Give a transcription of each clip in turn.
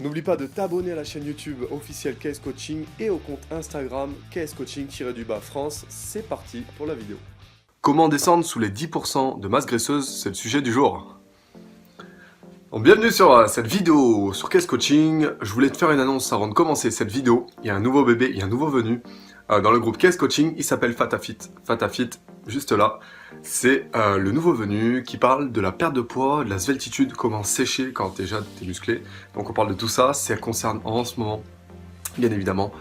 N'oublie pas de t'abonner à la chaîne YouTube officielle KS Coaching et au compte Instagram KS Coaching-France. C'est parti pour la vidéo. Comment descendre sous les 10% de masse graisseuse, c'est le sujet du jour. Donc, bienvenue sur cette vidéo sur KS Coaching. Je voulais te faire une annonce avant de commencer cette vidéo. Il y a un nouveau bébé, il y a un nouveau venu dans le groupe KS Coaching. Il s'appelle Fatafit. Fatafit, juste là. C'est le nouveau venu qui parle de la perte de poids, de la sveltitude, comment sécher quand déjà t'es musclé. Donc on parle de tout ça, ça concerne en ce moment, bien évidemment,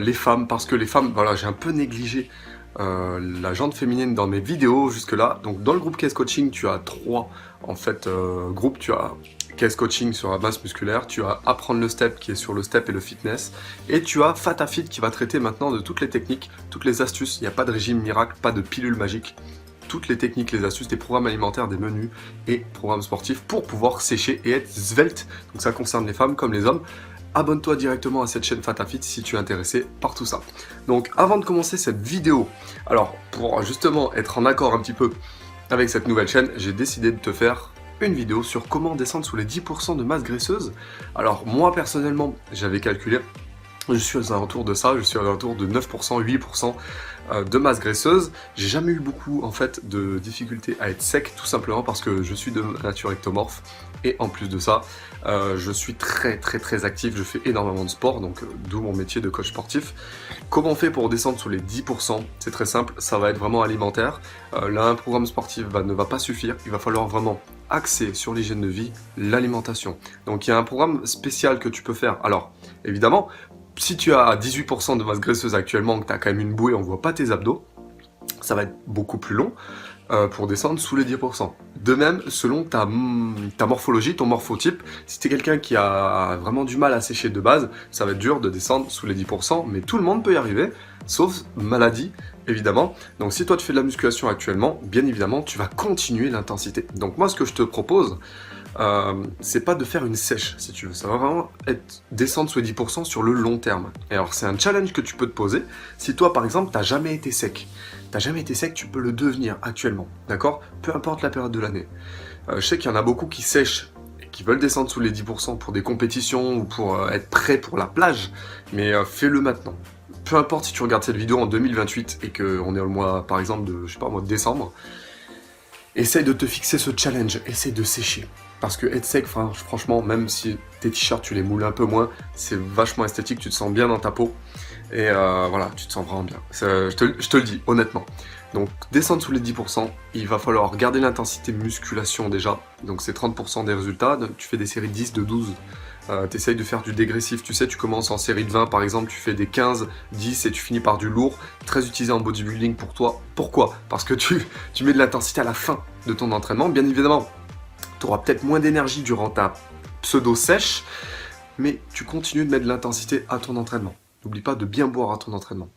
les femmes, parce que les femmes, voilà, j'ai un peu négligé la jante féminine dans mes vidéos jusque-là. Donc dans le groupe KS Coaching, tu as trois en fait groupes. Tu as KS Coaching sur la masse musculaire, tu as Apprendre le Step qui est sur le Step et le Fitness, et tu as Fatafit qui va traiter maintenant de toutes les techniques, toutes les astuces. Il n'y a pas de régime miracle, pas de pilule magique. Toutes les techniques, les astuces, des programmes alimentaires, des menus et programmes sportifs pour pouvoir sécher et être svelte. Donc ça concerne les femmes comme les hommes. Abonne-toi directement à cette chaîne Fatafit si tu es intéressé par tout ça. Donc avant de commencer cette vidéo, alors pour justement être en accord un petit peu avec cette nouvelle chaîne, j'ai décidé de te faire une vidéo sur comment descendre sous les 10% de masse graisseuse. Alors moi personnellement, j'avais calculé, je suis aux alentours de ça, je suis aux alentours de 9%, 8% de masse graisseuse. J'ai jamais eu beaucoup en fait de difficultés à être sec, tout simplement parce que je suis de nature ectomorphe et en plus de ça, je suis très actif, je fais énormément de sport, donc d'où mon métier de coach sportif. Comment on fait pour descendre sous les 10%? C'est très simple, ça va être vraiment alimentaire. Là, un programme sportif ne va pas suffire, il va falloir vraiment axer sur l'hygiène de vie, l'alimentation. Donc il y a un programme spécial que tu peux faire. Alors évidemment, si tu as 18% de masse graisseuse actuellement, que tu as quand même une bouée, on ne voit pas tes abdos, ça va être beaucoup plus long pour descendre sous les 10%. De même, selon ta morphologie, ton morphotype, si tu es quelqu'un qui a vraiment du mal à sécher de base, ça va être dur de descendre sous les 10%, mais tout le monde peut y arriver, sauf maladie, évidemment. Donc si toi tu fais de la musculation actuellement, bien évidemment, tu vas continuer l'intensité. Donc moi, ce que je te propose, c'est pas de faire une sèche, si tu veux. Ça va vraiment être descendre sous les 10% sur le long terme. Et alors, c'est un challenge que tu peux te poser. Si toi, par exemple, t'as jamais été sec, tu peux le devenir actuellement, d'accord? Peu importe la période de l'année. Je sais qu'il y en a beaucoup qui sèchent et qui veulent descendre sous les 10% pour des compétitions ou pour être prêt pour la plage, mais fais-le maintenant. Peu importe si tu regardes cette vidéo en 2028 et qu'on est au mois, par exemple, de, je sais pas, mois de décembre, essaye de te fixer ce challenge, essaye de sécher. Parce que être sec, franchement, même si tes t-shirts tu les moules un peu moins, c'est vachement esthétique, tu te sens bien dans ta peau. Et voilà, tu te sens vraiment bien. Je te le dis, honnêtement. Donc descendre sous les 10%, il va falloir garder l'intensité musculation déjà. Donc c'est 30% des résultats. Donc, tu fais des séries de 10, de 12. Tu essayes de faire du dégressif. Tu sais, tu commences en série de 20 par exemple, tu fais des 15, 10 et tu finis par du lourd. Très utilisé en bodybuilding pour toi. Pourquoi? Parce que tu mets de l'intensité à la fin de ton entraînement. Bien évidemment, tu auras peut-être moins d'énergie durant ta pseudo-sèche, mais tu continues de mettre de l'intensité à ton entraînement. N'oublie pas de bien boire à ton entraînement.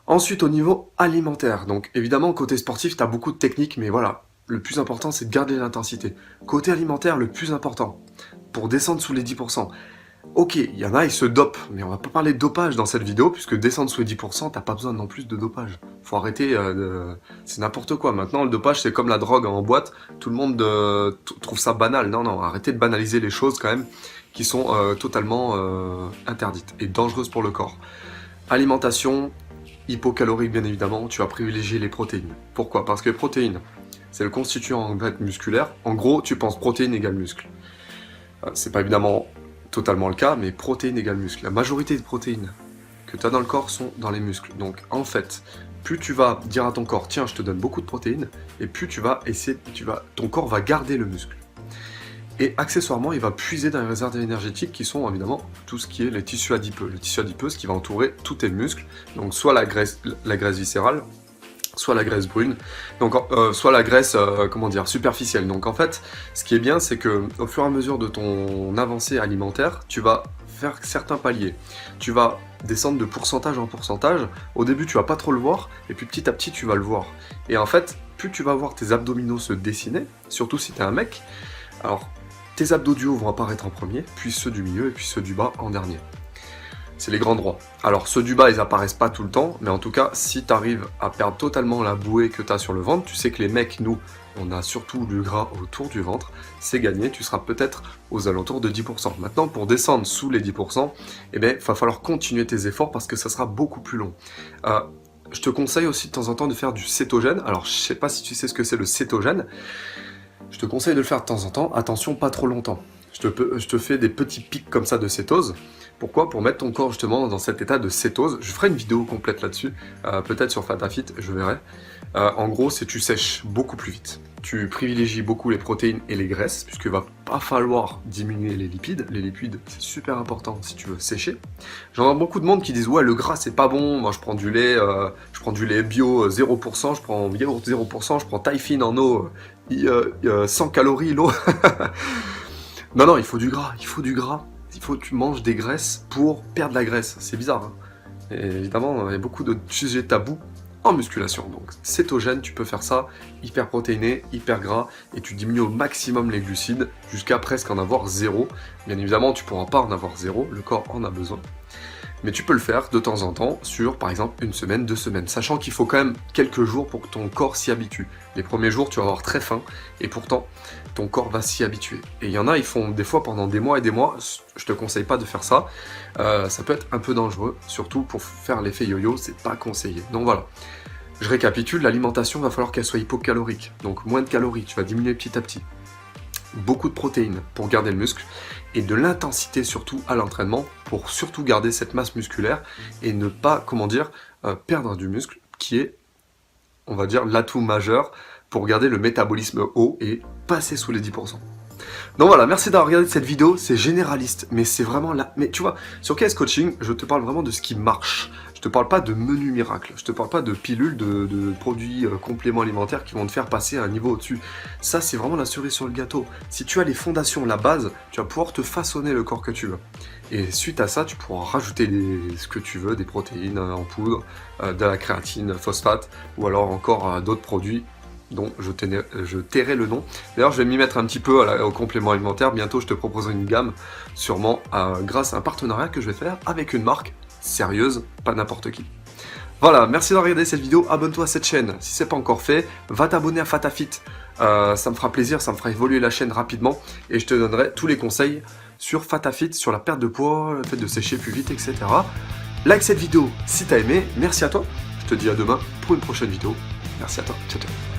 Ensuite, au niveau alimentaire, donc évidemment, côté sportif, tu as beaucoup de techniques, mais voilà, le plus important, c'est de garder l'intensité. Côté alimentaire, le plus important, pour descendre sous les 10%, ok, il y en a, ils se dopent, mais on va pas parler de dopage dans cette vidéo, puisque descendre sous les 10%, t'as pas besoin non plus de dopage. Faut arrêter, c'est n'importe quoi. Maintenant, le dopage, c'est comme la drogue en boîte, tout le monde trouve ça banal. Non, arrêtez de banaliser les choses quand même, qui sont totalement interdites et dangereuses pour le corps. Alimentation, hypocalorique bien évidemment, tu vas privilégier les protéines. Pourquoi? Parce que les protéines, c'est le constituant en fait musculaire. En gros, tu penses protéines égale muscle. C'est pas évidemment totalement le cas, mais protéines égale muscle. La majorité des protéines que tu as dans le corps sont dans les muscles. Donc en fait, plus tu vas dire à ton corps, tiens, je te donne beaucoup de protéines, et plus tu vas essayer, ton corps va garder le muscle. Et accessoirement, il va puiser dans les réserves énergétiques qui sont évidemment tout ce qui est les tissus adipeux. Le tissu adipeux, ce qui va entourer tous tes muscles, donc soit la graisse viscérale, soit la graisse brune, donc soit la graisse superficielle. Donc en fait, ce qui est bien, c'est que au fur et à mesure de ton avancée alimentaire, tu vas faire certains paliers. Tu vas descendre de pourcentage en pourcentage. Au début, tu vas pas trop le voir, et puis petit à petit, tu vas le voir. Et en fait, plus tu vas voir tes abdominaux se dessiner, surtout si tu es un mec, alors tes abdos du haut vont apparaître en premier, puis ceux du milieu, et puis ceux du bas en dernier. C'est les grands droits. Alors ceux du bas, ils apparaissent pas tout le temps, mais en tout cas, si tu arrives à perdre totalement la bouée que tu as sur le ventre, tu sais que les mecs, nous, on a surtout du gras autour du ventre, c'est gagné, tu seras peut-être aux alentours de 10%. Maintenant, pour descendre sous les 10%, eh bien, il va falloir continuer tes efforts parce que ça sera beaucoup plus long. Je te conseille aussi de temps en temps de faire du cétogène. Alors, je sais pas si tu sais ce que c'est le cétogène. Je te conseille de le faire de temps en temps. Attention, pas trop longtemps. Je te fais des petits pics comme ça de cétose. Pourquoi? Pour mettre ton corps justement dans cet état de cétose. Je ferai une vidéo complète là-dessus, peut-être sur FataFit, je verrai. En gros, c'est tu sèches beaucoup plus vite. Tu privilégies beaucoup les protéines et les graisses, puisqu'il va pas falloir diminuer les lipides. Les lipides, c'est super important si tu veux sécher. J'en ai beaucoup de monde qui disent ouais, le gras c'est pas bon. Moi je prends du lait, bio 0%, je prends yaourt 0%, je prends Taïfine en eau, 100 calories l'eau. Non, il faut du gras, il faut que tu manges des graisses pour perdre la graisse. C'est bizarre, hein. Et évidemment, il y a beaucoup de sujets tabous en musculation. Donc, cétogène, tu peux faire ça, hyper protéiné, hyper gras, et tu diminues au maximum les glucides jusqu'à presque en avoir 0. Bien évidemment, tu ne pourras pas en avoir 0, le corps en a besoin. Mais tu peux le faire de temps en temps sur, par exemple, 1 semaine, 2 semaines, sachant qu'il faut quand même quelques jours pour que ton corps s'y habitue. Les premiers jours, tu vas avoir très faim, et pourtant, ton corps va s'y habituer. Et il y en a, ils font des fois pendant des mois et des mois, je te conseille pas de faire ça, ça peut être un peu dangereux, surtout pour faire l'effet yo-yo, c'est pas conseillé. Donc voilà, je récapitule, l'alimentation va falloir qu'elle soit hypocalorique, donc moins de calories, tu vas diminuer petit à petit. Beaucoup de protéines pour garder le muscle et de l'intensité surtout à l'entraînement pour surtout garder cette masse musculaire et ne pas, perdre du muscle qui est, on va dire, l'atout majeur pour garder le métabolisme haut et passer sous les 10%. Donc voilà, merci d'avoir regardé cette vidéo, c'est généraliste, mais c'est vraiment là. Mais tu vois, sur KS Coaching, je te parle vraiment de ce qui marche. Je te parle pas de menu miracle, je te parle pas de pilules, de produits compléments alimentaires qui vont te faire passer à un niveau au-dessus. Ça, c'est vraiment la cerise sur le gâteau. Si tu as les fondations, la base, tu vas pouvoir te façonner le corps que tu veux. Et suite à ça, tu pourras rajouter ce que tu veux, des protéines en poudre, de la créatine, phosphate, ou alors encore d'autres produits dont je tairai le nom. D'ailleurs, je vais m'y mettre un petit peu au complément alimentaire. Bientôt, je te proposerai une gamme, sûrement grâce à un partenariat que je vais faire avec une marque sérieuse, pas n'importe qui. Voilà, merci d'avoir regardé cette vidéo. Abonne-toi à cette chaîne si ce n'est pas encore fait. Va t'abonner à FataFit. Ça me fera plaisir, ça me fera évoluer la chaîne rapidement et je te donnerai tous les conseils sur FataFit, sur la perte de poids, le fait de sécher plus vite, etc. Like cette vidéo si tu as aimé. Merci à toi. Je te dis à demain pour une prochaine vidéo. Merci à toi. Ciao, ciao.